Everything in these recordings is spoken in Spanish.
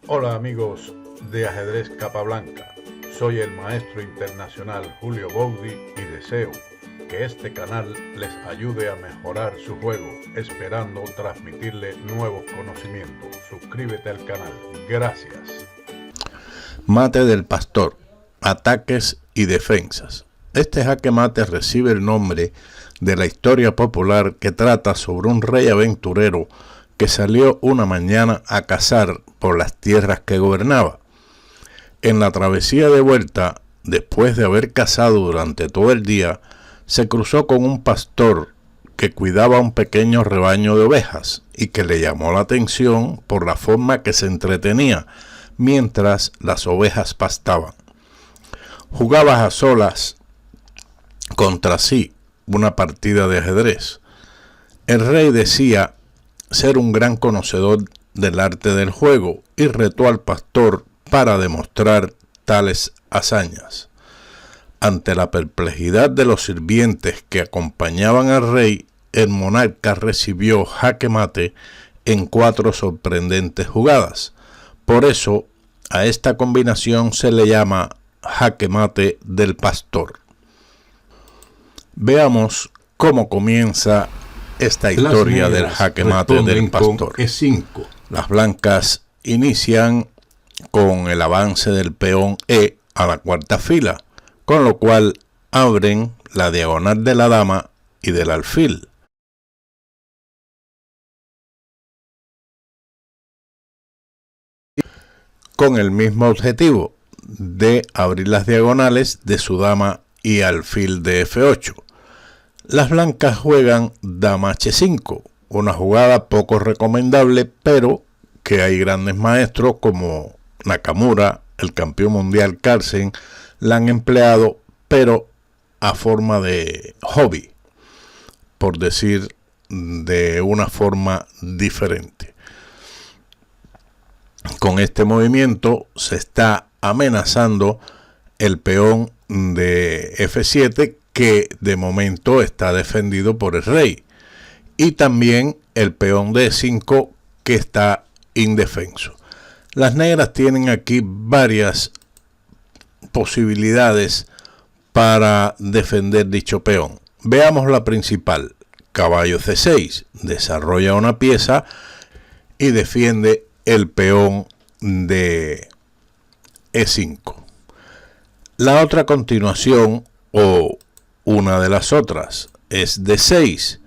Hola amigos de Ajedrez Capablanca, soy el maestro internacional Julio Boudi y deseo que este canal les ayude a mejorar su juego, esperando transmitirle nuevos conocimientos. Suscríbete al canal. Gracias. Mate del pastor, ataques y defensas. Este jaque mate recibe el nombre de la historia popular que trata sobre un rey aventurero que salió una mañana a cazar por las tierras que gobernaba. En la travesía de vuelta, después de haber cazado durante todo el día, se cruzó con un pastor que cuidaba un pequeño rebaño de ovejas y que le llamó la atención por la forma que se entretenía mientras las ovejas pastaban. Jugaba a solas contra sí una partida de ajedrez. El rey decía ser un gran conocedor del arte del juego y retó al pastor para demostrar tales hazañas. Ante la perplejidad de los sirvientes que acompañaban al rey, el monarca recibió jaque mate en 4 sorprendentes jugadas. Por eso, a esta combinación se le llama jaque mate del pastor. Veamos cómo comienza esta historia del jaque mate del pastor. E5. Las blancas inician con el avance del peón E a la cuarta fila, con lo cual abren la diagonal de la dama y del alfil. Con el mismo objetivo de abrir las diagonales de su dama y alfil de F8. Las blancas juegan dama H5, una jugada poco recomendable, pero que hay grandes maestros como Nakamura, el campeón mundial Carlsen, la han empleado, pero a forma de hobby, por decir de una forma diferente. Con este movimiento se está amenazando el peón de F7, que de momento está defendido por el rey, y también el peón de E5, que está indefenso. Las negras tienen aquí varias posibilidades para defender dicho peón. Veamos la principal. Caballo C6 desarrolla una pieza y defiende el peón de E5. La otra continuación, o una de las otras, es D6,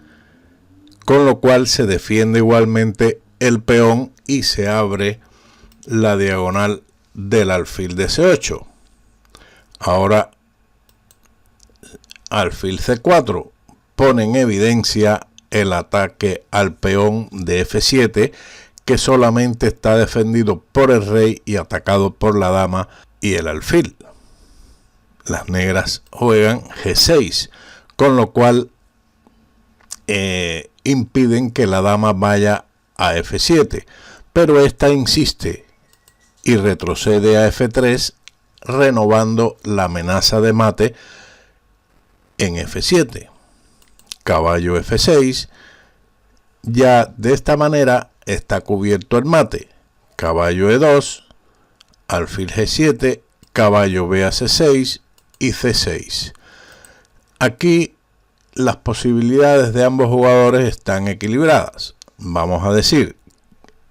con lo cual se defiende igualmente el peón y se abre la diagonal del alfil de C8. Ahora, alfil C4 pone en evidencia el ataque al peón de F7, que solamente está defendido por el rey y atacado por la dama y el alfil. Las negras juegan G6, con lo cual impiden que la dama vaya a F7, pero esta insiste y retrocede a F3, renovando la amenaza de mate en F7. Caballo F6, ya de esta manera está cubierto el mate. Caballo E2, alfil G7, caballo B a C6 y C6. Aquí las posibilidades de ambos jugadores están equilibradas. Vamos a decir,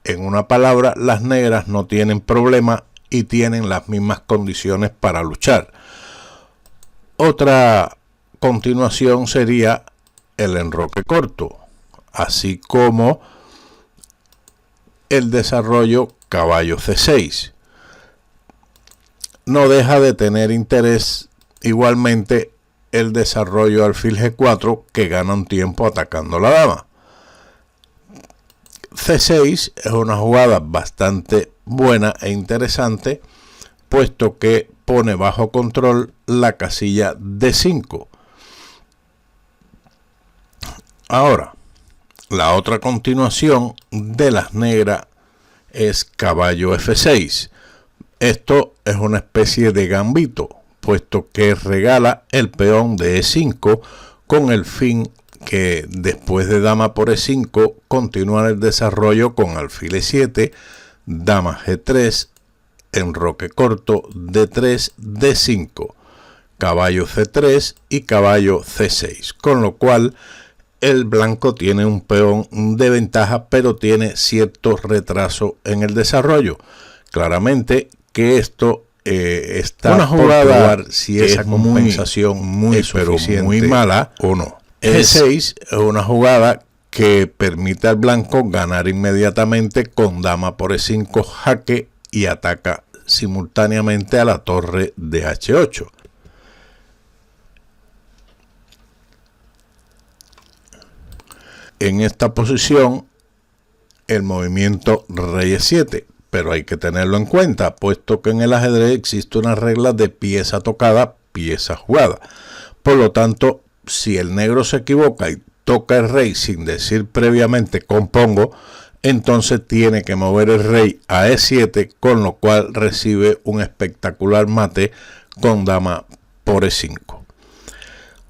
en una palabra, las negras no tienen problema y tienen las mismas condiciones para luchar. Otra continuación sería el enroque corto, así como el desarrollo caballo C6. No deja de tener interés igualmente el desarrollo alfil G4, que gana un tiempo atacando la dama. C6 es una jugada bastante buena e interesante, puesto que pone bajo control la casilla D5. Ahora, la otra continuación de las negras es caballo F6. Esto es una especie de gambito, puesto que regala el peón de E5 con el fin que después de dama por E5 continuar el desarrollo con alfil E7, dama G3, enroque corto, D3, D5, caballo C3 y caballo C6, con lo cual el blanco tiene un peón de ventaja, pero tiene cierto retraso en el desarrollo. Claramente que esto está una jugada por si esa compensación muy pero muy mala o no. G6 es una jugada que permite al blanco ganar inmediatamente con dama por E5 jaque y ataca simultáneamente a la torre de H8. En esta posición el movimiento rey E7, pero hay que tenerlo en cuenta, puesto que en el ajedrez existe una regla de pieza tocada, pieza jugada. Por lo tanto, si el negro se equivoca y toca el rey sin decir previamente compongo, entonces tiene que mover el rey a E7, con lo cual recibe un espectacular mate con dama por E5.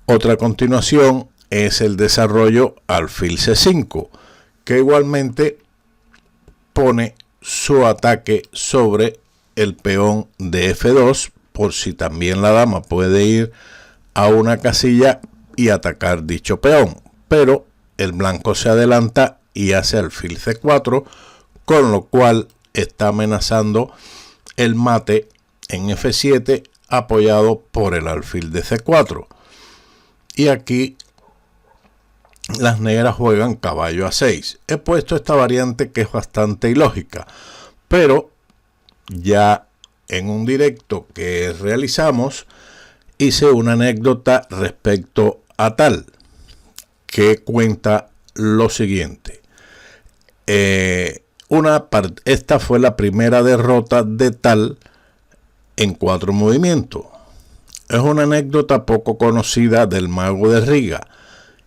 Otra continuación es el desarrollo alfil C5, que igualmente pone su ataque sobre el peón de F2, por si también la dama puede ir a una casilla y atacar dicho peón, pero el blanco se adelanta y hace alfil C4, con lo cual está amenazando el mate en F7 apoyado por el alfil de C4. Y aquí las negras juegan caballo A6. He puesto esta variante que es bastante ilógica, pero ya en un directo que realizamos hice una anécdota respecto a tal, que cuenta lo siguiente. Esta fue la primera derrota de tal en 4 movimientos. Es una anécdota poco conocida del mago de Riga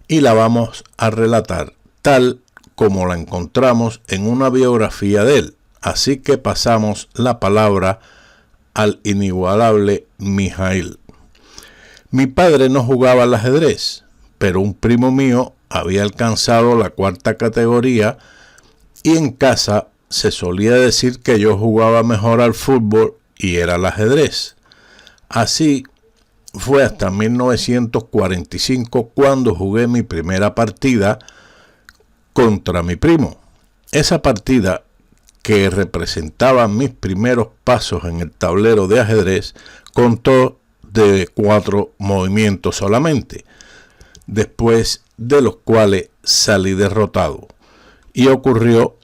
y la vamos a relatar tal como la encontramos en una biografía de él. Así que pasamos la palabra al inigualable Mijail. Mi padre no jugaba al ajedrez, pero un primo mío había alcanzado la 4ª categoría y en casa se solía decir que yo jugaba mejor al fútbol y era al ajedrez. Así fue hasta 1945 cuando jugué mi primera partida contra mi primo. Esa partida, que representaba mis primeros pasos en el tablero de ajedrez, contó de 4 movimientos solamente, después de los cuales salí derrotado. Y ocurrió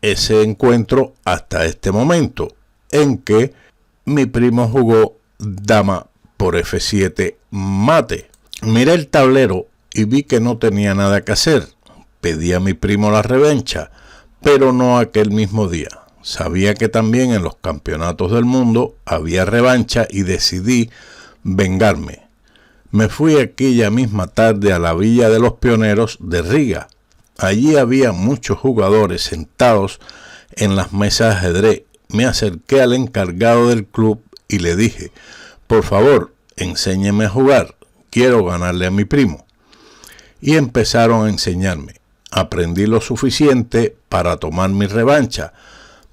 ese encuentro hasta este momento, en que mi primo jugó dama por F7 mate. Miré el tablero y vi que no tenía nada que hacer. Pedí a mi primo la revancha, pero no aquel mismo día. Sabía que también en los campeonatos del mundo había revancha y decidí vengarme. Me fui aquella misma tarde a la Villa de los Pioneros de Riga. Allí había muchos jugadores sentados en las mesas de ajedrez. Me acerqué al encargado del club y le dije: por favor, enséñeme a jugar, quiero ganarle a mi primo. Y empezaron a enseñarme. Aprendí lo suficiente para tomar mi revancha,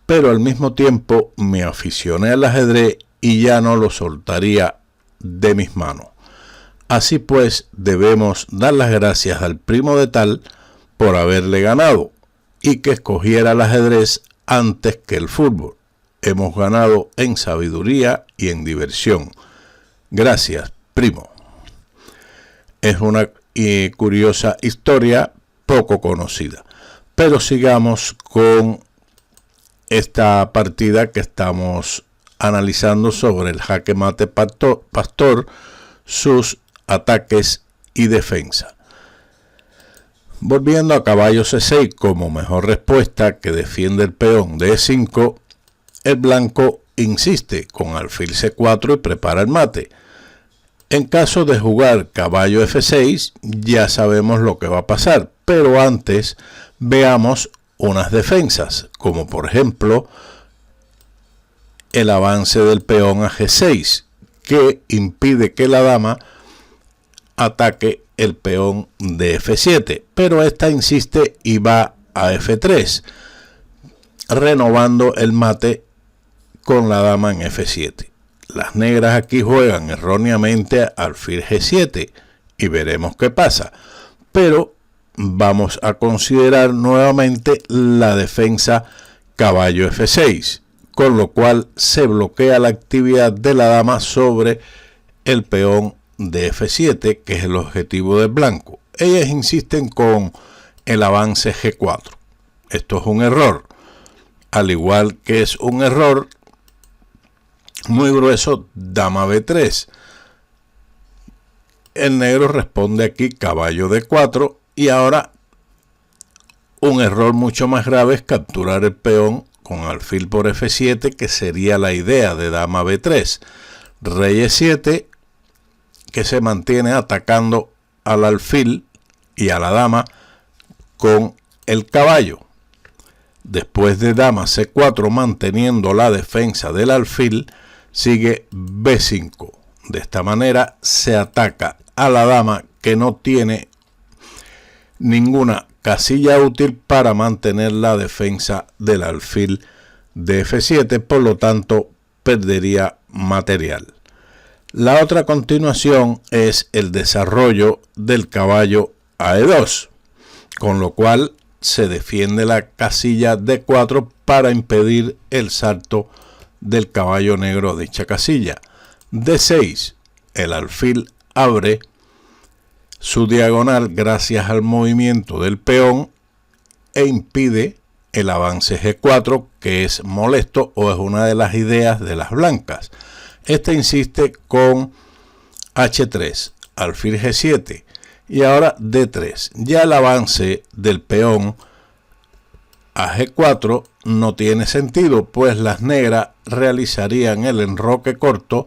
pero al mismo tiempo me aficioné al ajedrez y ya no lo soltaría de mis manos. Así pues, debemos dar las gracias al primo de tal por haberle ganado y que escogiera el ajedrez antes que el fútbol. Hemos ganado en sabiduría y en diversión. Gracias, primo. Es una curiosa historia poco conocida. Pero sigamos con esta partida que estamos analizando sobre el jaque mate pastor, sus ataques y defensa. Volviendo a caballo C6 como mejor respuesta que defiende el peón de E5, el blanco insiste con alfil C4 y prepara el mate. En caso de jugar caballo F6 ya sabemos lo que va a pasar, pero antes veamos unas defensas, como por ejemplo el avance del peón a G6, que impide que la dama ataque el peón de F7, pero esta insiste y va a F3. renovando el mate con la dama en F7. Las negras aquí juegan erróneamente alfil G7 y veremos qué pasa. Pero vamos a considerar nuevamente la defensa caballo F6, con lo cual se bloquea la actividad de la dama sobre el peón de F7, que es el objetivo del blanco. Ellas insisten con el avance G4. Esto es un error, al igual que es un error muy grueso dama B3. El negro responde aquí caballo D4 y ahora un error mucho más grave es capturar el peón con alfil por F7, que sería la idea de dama B3. Rey E7, que se mantiene atacando al alfil y a la dama con el caballo. Después de dama C4 manteniendo la defensa del alfil, sigue B5. De esta manera se ataca a la dama, que no tiene ninguna casilla útil para mantener la defensa del alfil de F7, por lo tanto perdería material. La otra continuación es el desarrollo del caballo a E2, con lo cual se defiende la casilla D4 para impedir el salto del caballo negro de dicha casilla. D6, el alfil abre su diagonal gracias al movimiento del peón e impide el avance G4, que es molesto o es una de las ideas de las blancas. Esta insiste con H3, alfil G7 y ahora D3. Ya el avance del peón a G4 no tiene sentido, pues las negras realizarían el enroque corto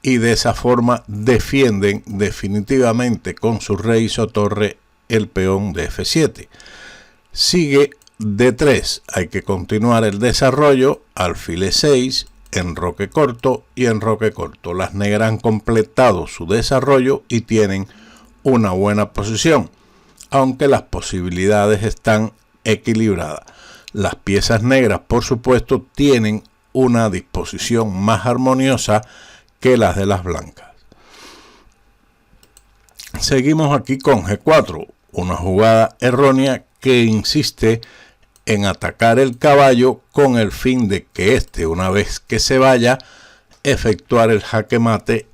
y de esa forma defienden definitivamente con su rey y su torre el peón de F7. Sigue D3, hay que continuar el desarrollo, alfil E6, enroque corto y enroque corto. Las negras han completado su desarrollo y tienen una buena posición, aunque las posibilidades están equilibradas. Las piezas negras, por supuesto, tienen una disposición más armoniosa que las de las blancas. Seguimos aquí con G4, una jugada errónea que insiste en atacar el caballo con el fin de que éste, una vez que se vaya, efectuar el jaque mate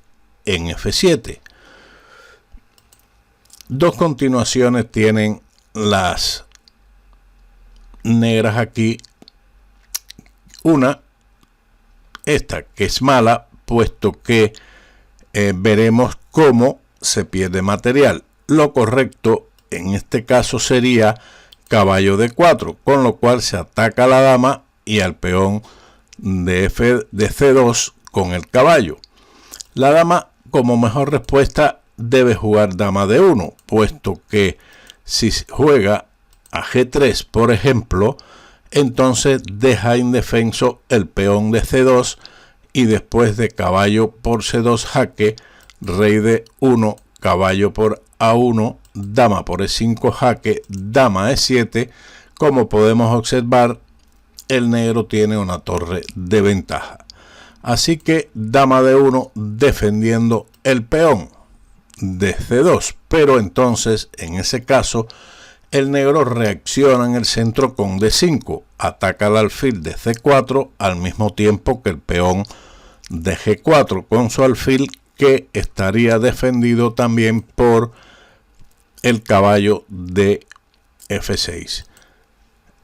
en F7. Dos continuaciones tienen las negras aquí. Una, esta que es mala, puesto que veremos cómo se pierde material. Lo correcto en este caso sería caballo D4, con lo cual se ataca a la dama y al peón de C2 con el caballo. La dama, como mejor respuesta, debe jugar dama D1, puesto que si juega a G3, por ejemplo, entonces deja indefenso el peón de C2 y después de caballo por C2 jaque, rey D1, caballo por A1, dama por E5 jaque, dama E7, como podemos observar, el negro tiene una torre de ventaja. Así que dama D1 defendiendo el peón de C2, pero entonces en ese caso el negro reacciona en el centro con D5, ataca al alfil de C4 al mismo tiempo que el peón de G4 con su alfil, que estaría defendido también por el caballo de F6.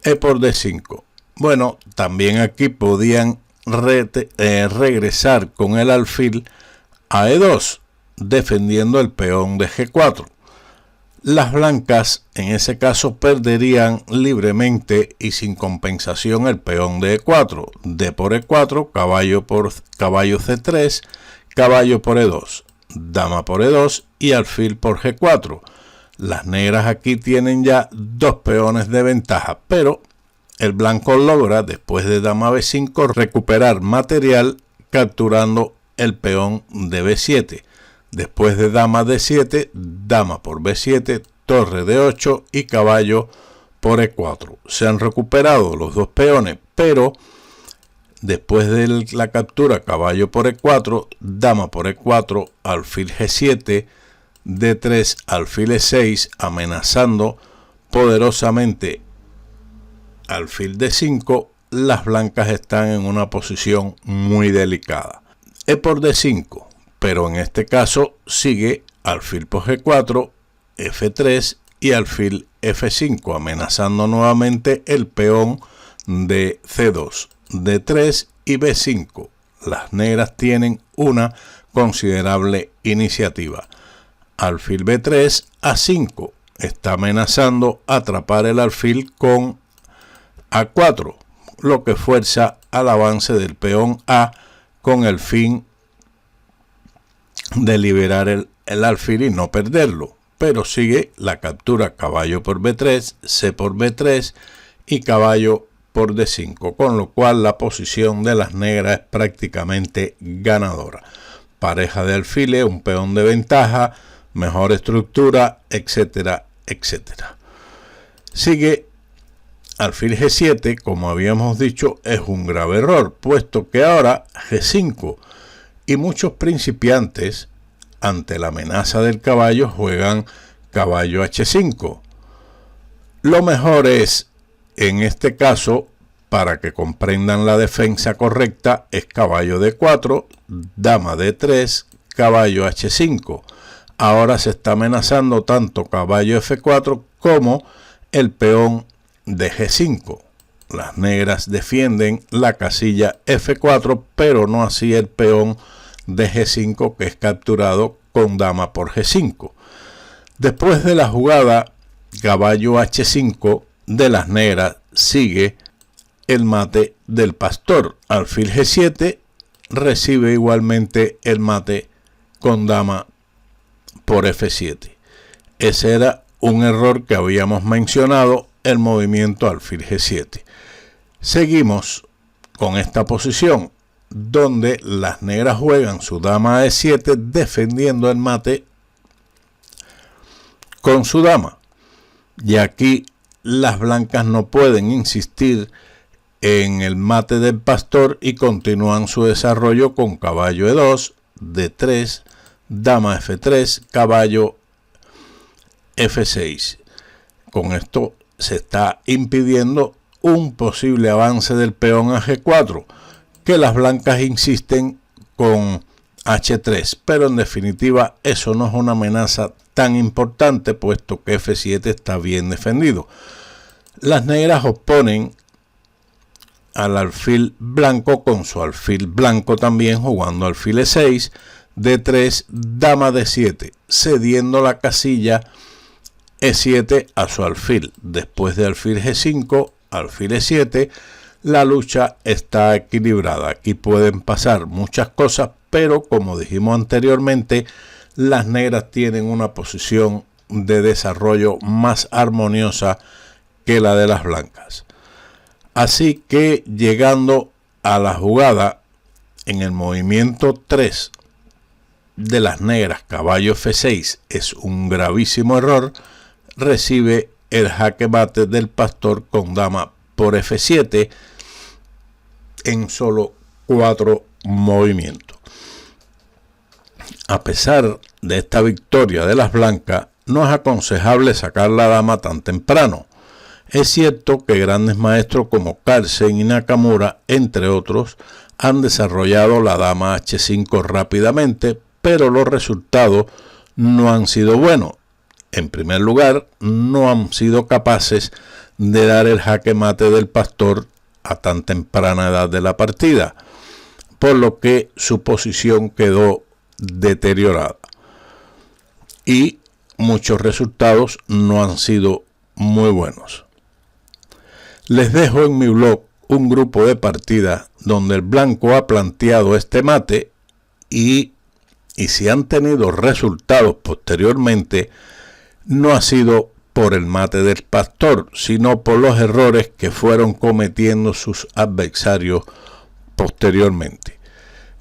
E por D5. Bueno, también aquí podían regresar con el alfil a E2, defendiendo el peón de G4. Las blancas en ese caso perderían libremente y sin compensación el peón de E4, D por E4, caballo por caballo C3, caballo por E2, dama por E2 y alfil por G4. Las negras aquí tienen ya dos peones de ventaja, pero el blanco logra, después de dama B5, recuperar material capturando el peón de B7. Después de dama D7, dama por B7, torre D8 y caballo por E4. Se han recuperado los dos peones pero después de la captura caballo por E4, dama por E4, alfil G7, D3, alfil E6, amenazando poderosamente alfil D5, las blancas están en una posición muy delicada. E por D5, pero en este caso sigue alfil por G4, F3 y alfil F5, amenazando nuevamente el peón de C2, D3 y B5. Las negras tienen una considerable iniciativa. Alfil B3, A5, está amenazando atrapar el alfil con A4, lo que fuerza al avance del peón A con el fin de liberar el alfil y no perderlo. Pero sigue la captura caballo por B3, C por B3 y caballo por D5, con lo cual la posición de las negras es prácticamente ganadora. Pareja de alfiles, un peón de ventaja, mejor estructura, etcétera, etcétera. Sigue alfil G7, como habíamos dicho, es un grave error, puesto que ahora G5 y muchos principiantes ante la amenaza del caballo juegan caballo H5. Lo mejor es, en este caso, para que comprendan la defensa correcta, es caballo D4, dama D3, caballo H5. Ahora se está amenazando tanto caballo F4 como el peón de G5. Las negras defienden la casilla F4, pero no así el peón de G5, que es capturado con dama por G5. Después de la jugada caballo H5 de las negras, sigue el mate del pastor. Alfil G7 recibe igualmente el mate con dama por F7. Ese era un error que habíamos mencionado, el movimiento alfil G7. Seguimos con esta posición, donde las negras juegan su dama E7 defendiendo el mate con su dama. Y aquí las blancas no pueden insistir en el mate del pastor y continúan su desarrollo con caballo E2, D3, dama F3, caballo F6. Con esto se está impidiendo un posible avance del peón a G4, que las blancas insisten con H3, pero en definitiva eso no es una amenaza tan importante, puesto que F7 está bien defendido. Las negras oponen al alfil blanco con su alfil blanco también, jugando alfil E6, D3, dama D7, cediendo la casilla E7 a su alfil. Después de alfil G5, alfil E7, la lucha está equilibrada. Aquí pueden pasar muchas cosas, pero como dijimos anteriormente, las negras tienen una posición de desarrollo más armoniosa que la de las blancas. Así que llegando a la jugada en el movimiento 3 de las negras, caballo F6 es un gravísimo error, recibe el jaque mate del pastor con dama por F7 en solo 4 movimientos. A pesar de esta victoria de las blancas, no es aconsejable sacar la dama tan temprano. Es cierto que grandes maestros como Carlsen y Nakamura, entre otros, han desarrollado la dama H5 rápidamente, pero los resultados no han sido buenos. En primer lugar, no han sido capaces de dar el jaque mate del pastor a tan temprana edad de la partida, por lo que su posición quedó deteriorada. Y muchos resultados no han sido muy buenos. Les dejo en mi blog un grupo de partidas donde el blanco ha planteado este mate y si han tenido resultados posteriormente, no ha sido por el mate del pastor, sino por los errores que fueron cometiendo sus adversarios posteriormente.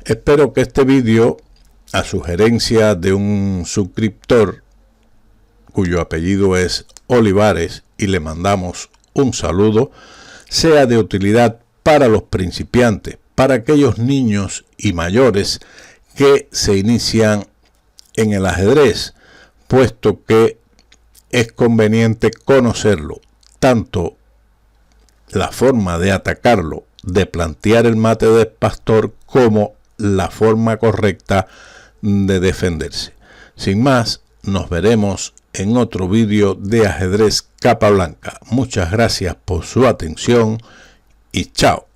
Espero que este vídeo, a sugerencia de un suscriptor cuyo apellido es Olivares y le mandamos un saludo, sea de utilidad para los principiantes, para aquellos niños y mayores que se inician en el ajedrez, puesto que es conveniente conocerlo, tanto la forma de atacarlo, de plantear el mate del pastor, como la forma correcta de defenderse. Sin más, nos veremos en otro vídeo de ajedrez capa blanca. Muchas gracias por su atención y chao.